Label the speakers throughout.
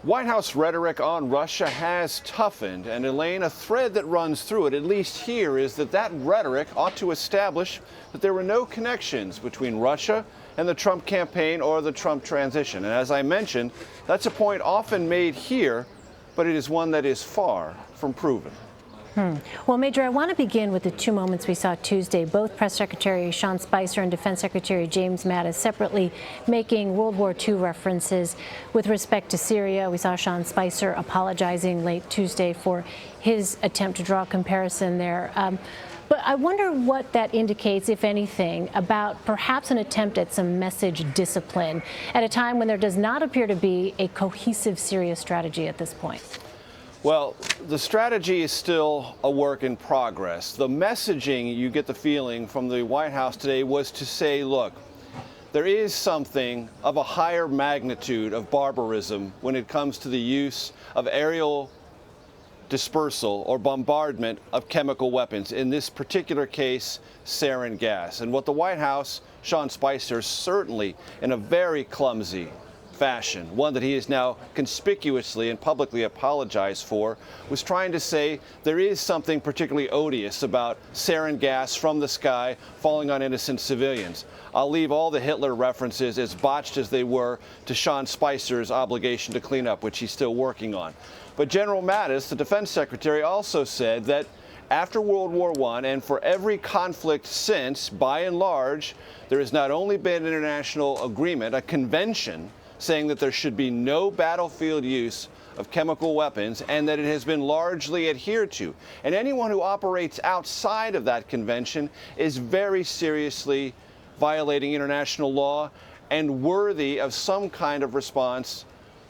Speaker 1: White House rhetoric on Russia has toughened, and Elaine, a thread that runs through it, at least here, is that rhetoric ought to establish that there were no connections between Russia and the Trump campaign or the Trump transition. And as I mentioned, that's a point often made here, but it is one that is far from proven.
Speaker 2: Well, Major, I want to begin with the two moments we saw Tuesday, both Press Secretary Sean Spicer and Defense Secretary James Mattis separately making World War II references with respect to Syria. We saw Sean Spicer apologizing late Tuesday for his attempt to draw a comparison there. But I wonder what that indicates, if anything, about perhaps an attempt at some message discipline at a time when there does not appear to be a cohesive Syria strategy at this point.
Speaker 1: Well, the strategy is still a work in progress. The messaging, you get the feeling from the White House today, was to say, look, there is something of a higher magnitude of barbarism when it comes to the use of aerial dispersal or bombardment of chemical weapons, in this particular case, sarin gas. And what the White House, Sean Spicer, certainly in a very clumsy fashion, one that he has now conspicuously and publicly apologized for, was trying to say there is something particularly odious about sarin gas from the sky falling on innocent civilians. I'll leave all the Hitler references, as botched as they were, to Sean Spicer's obligation to clean up, which he's still working on. But General Mattis, the defense secretary, also said that after World War I and for every conflict since, by and large, there has not only been an international agreement, a convention, saying that there should be no battlefield use of chemical weapons, and that it has been largely adhered to. And anyone who operates outside of that convention is very seriously violating international law and worthy of some kind of response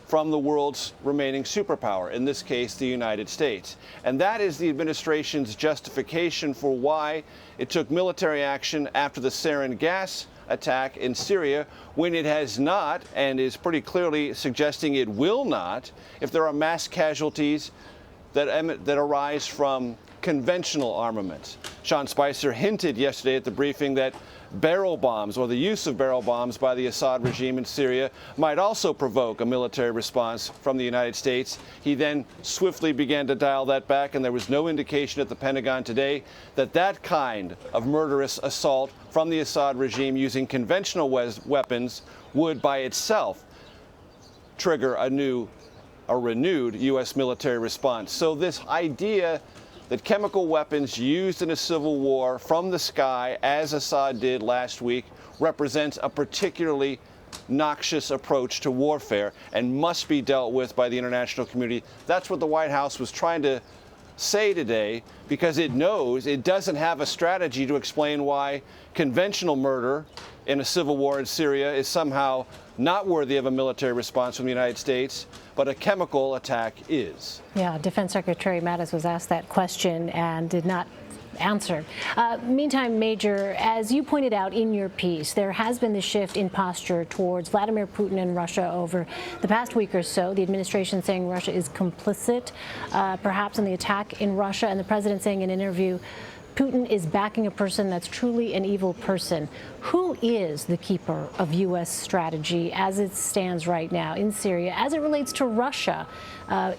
Speaker 1: from the world's remaining superpower, in this case, the United States. And that is the administration's justification for why it took military action after the sarin gas attack in Syria, when it has not, and is pretty clearly suggesting it will not, if there are mass casualties that arise from conventional armaments. Sean Spicer hinted yesterday at the briefing that barrel bombs, or the use of barrel bombs by the Assad regime in Syria, might also provoke a military response from the United States. He then swiftly began to dial that back, and there was no indication at the Pentagon today that that kind of murderous assault from the Assad regime using conventional weapons would by itself trigger a renewed U.S. military response. So this idea that chemical weapons used in a civil war from the sky, as Assad did last week, represents a particularly noxious approach to warfare and must be dealt with by the international community. That's what the White House was trying to say today, because it knows it doesn't have a strategy to explain why conventional murder in a civil war in Syria is somehow not worthy of a military response from the United States, but a chemical attack is.
Speaker 2: Yeah, Defense Secretary Mattis was asked that question and did not answer. Meantime, Major, as you pointed out in your piece, there has been this shift in posture towards Vladimir Putin and Russia over the past week or so. The administration saying Russia is complicit, perhaps in the attack in Russia, and the president saying in an interview, Putin is backing a person that's truly an evil person. Who is the keeper of U.S. strategy as it stands right now in Syria, as it relates to Russia,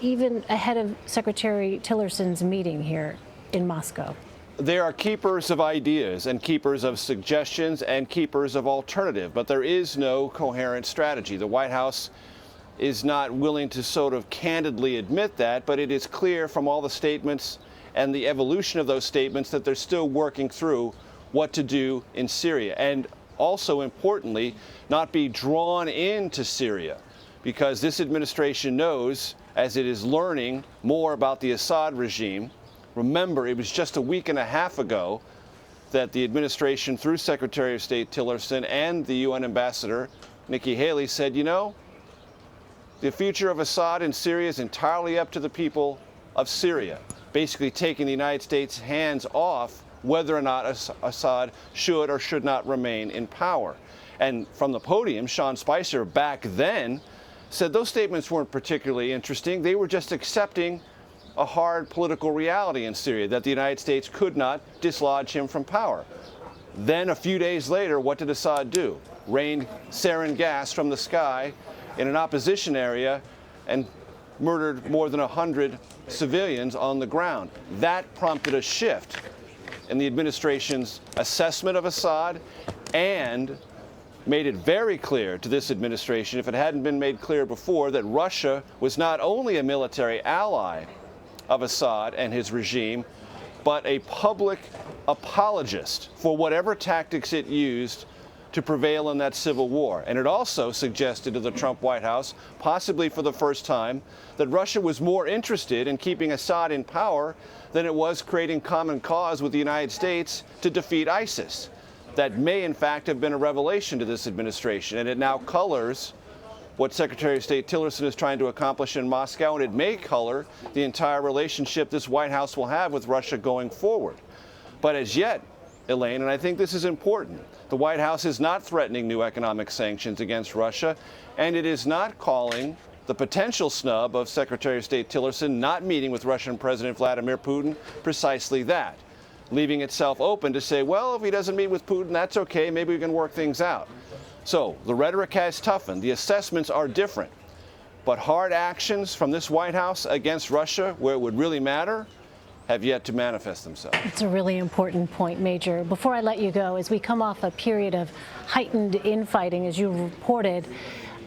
Speaker 2: even ahead of Secretary Tillerson's meeting here in Moscow?
Speaker 1: There are keepers of ideas and keepers of suggestions and keepers of alternative, but there is no coherent strategy. The White House is not willing to sort of candidly admit that, but it is clear from all the statements and the evolution of those statements that they're still working through what to do in Syria. And also importantly, not be drawn into Syria, because this administration knows, as it is learning more about the Assad regime. Remember, it was just a week and a half ago that the administration, through Secretary of State Tillerson and the UN ambassador, Nikki Haley, said, you know, the future of Assad in Syria is entirely up to the people of Syria, basically taking the United States' hands off whether or not Assad should or should not remain in power. And from the podium, Sean Spicer back then said those statements weren't particularly interesting. They were just accepting a hard political reality in Syria, that the United States could not dislodge him from power. Then a few days later, what did Assad do? Rained sarin gas from the sky in an opposition area and murdered more than 100 civilians on the ground. That prompted a shift in the administration's assessment of Assad and made it very clear to this administration, if it hadn't been made clear before, that Russia was not only a military ally of Assad and his regime, but a public apologist for whatever tactics it used to prevail in that civil war. And it also suggested to the Trump White House, possibly for the first time, that Russia was more interested in keeping Assad in power than it was creating common cause with the United States to defeat ISIS. That may, in fact, have been a revelation to this administration, and it now colors what Secretary of State Tillerson is trying to accomplish in Moscow, and it may color the entire relationship this White House will have with Russia going forward. But as yet, Elaine, and I think this is important, the White House is not threatening new economic sanctions against Russia, and it is not calling the potential snub of Secretary of State Tillerson not meeting with Russian President Vladimir Putin precisely that, leaving itself open to say, well, if he doesn't meet with Putin, that's okay, maybe we can work things out. So the rhetoric has toughened. The assessments are different. But hard actions from this White House against Russia, where it would really matter, have yet to manifest themselves.
Speaker 2: It's a really important point, Major. Before I let you go, as we come off a period of heightened infighting, as you reported,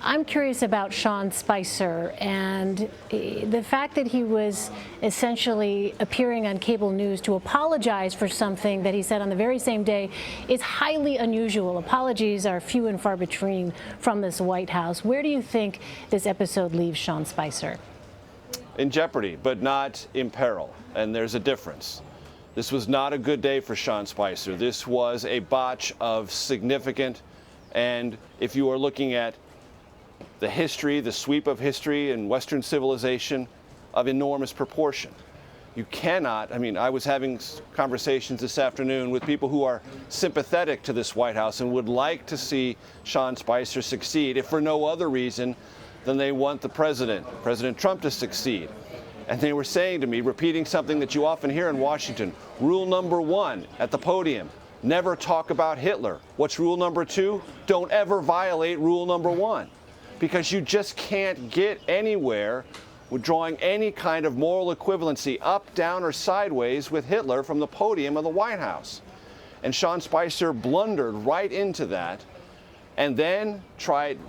Speaker 2: I'm curious about Sean Spicer and the fact that he was essentially appearing on cable news to apologize for something that he said on the very same day is highly unusual. Apologies are few and far between from this White House. Where do you think this episode leaves Sean Spicer?
Speaker 1: In jeopardy, but not in peril. And there's a difference. This was not a good day for Sean Spicer. This was a botch of significant, and if you are looking at the history, the sweep of history in Western civilization, of enormous proportion. You cannot, I was having conversations this afternoon with people who are sympathetic to this White House and would like to see Sean Spicer succeed, if for no other reason than they want the President Trump, to succeed. And they were saying to me, repeating something that you often hear in Washington, rule number 1 at the podium, never talk about Hitler. What's rule number 2? Don't ever violate rule number 1. Because you just can't get anywhere with drawing any kind of moral equivalency up, down, or sideways with Hitler from the podium of the White House. And Sean Spicer blundered right into that, and then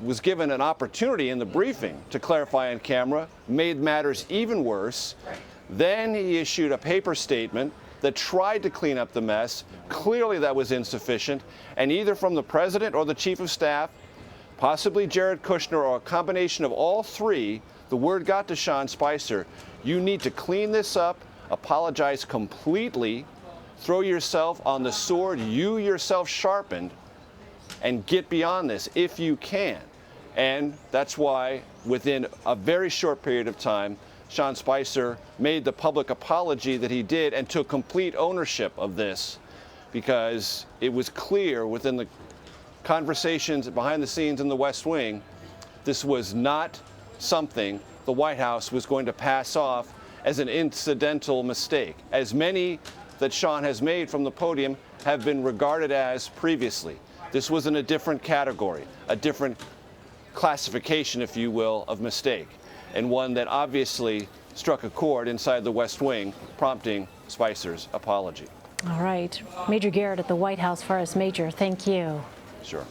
Speaker 1: was given an opportunity in the briefing to clarify on camera, made matters even worse. Then he issued a paper statement that tried to clean up the mess. Clearly that was insufficient, and either from the President or the Chief of Staff, possibly Jared Kushner, or a combination of all three, the word got to Sean Spicer, you need to clean this up, apologize completely, throw yourself on the sword you yourself sharpened, and get beyond this if you can. And that's why within a very short period of time, Sean Spicer made the public apology that he did and took complete ownership of this, because it was clear within the conversations behind the scenes in the West Wing, this was not something the White House was going to pass off as an incidental mistake, as many that Sean has made from the podium have been regarded as previously. This was in a different category, a different classification, if you will, of mistake, and one that obviously struck a chord inside the West Wing, prompting Spicer's apology.
Speaker 2: All right. Major Garrett at the White House for us. Major, thank you.
Speaker 1: Sure.